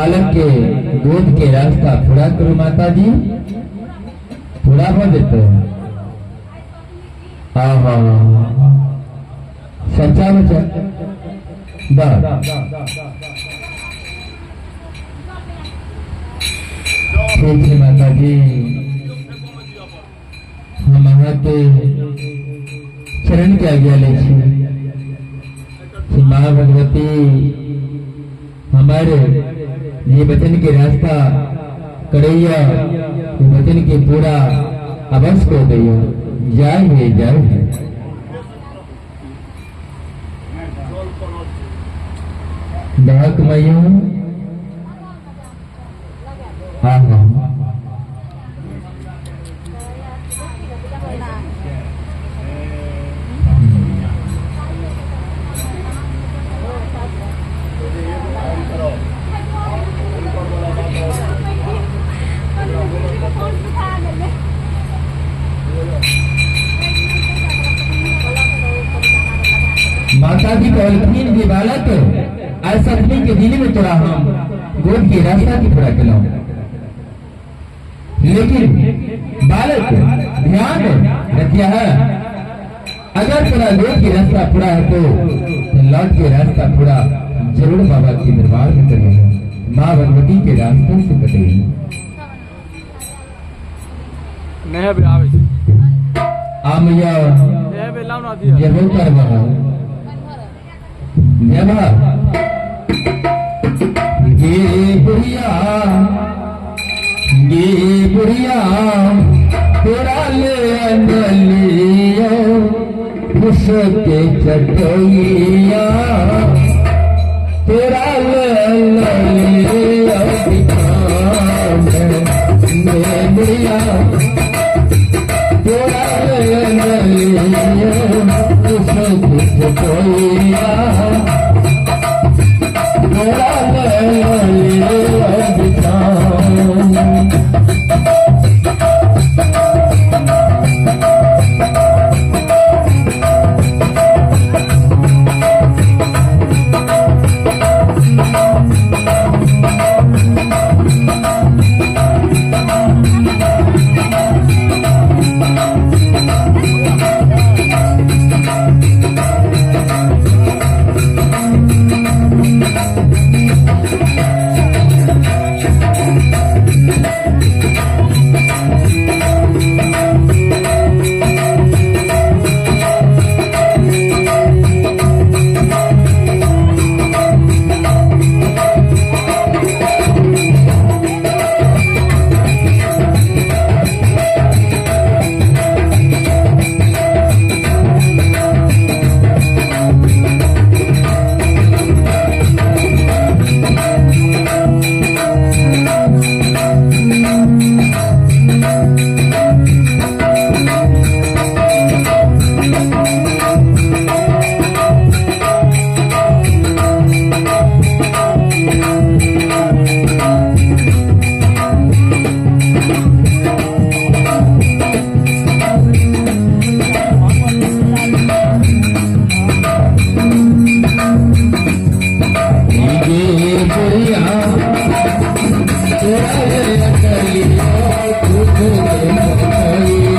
बालक के गोद के रास्ता पूरा करो माता जी, पूरा हो देते सच्चा बच्चा ठीक है माता जी। हम के चरण के आज्ञा ले माँ भगवती हमारे ये वचन के रास्ता कड़ैया वचन के पूरा अवश्य को गई जाए है जाए है। डाक मैया हाँ हाँ माता की कौलखीन के बालक ऐसा के दिल में तोड़ा हम गोद के रास्ता की पूरा खिलाऊं, लेकिन बालक ध्यान रखिया है अगर तेरा गोद की रास्ता पूरा है तो लौट के रास्ता पूरा जरूर बाबा के दरबार में करेगा, माँ भगवती के रास्ते से कटेगी। आमया जरूर करवा गे बुढ़िया तेरा ले लियो उसके चटोइया तेरा ले लियो बुढ़िया तेरा ले लियो उसके चटोइया Yeah.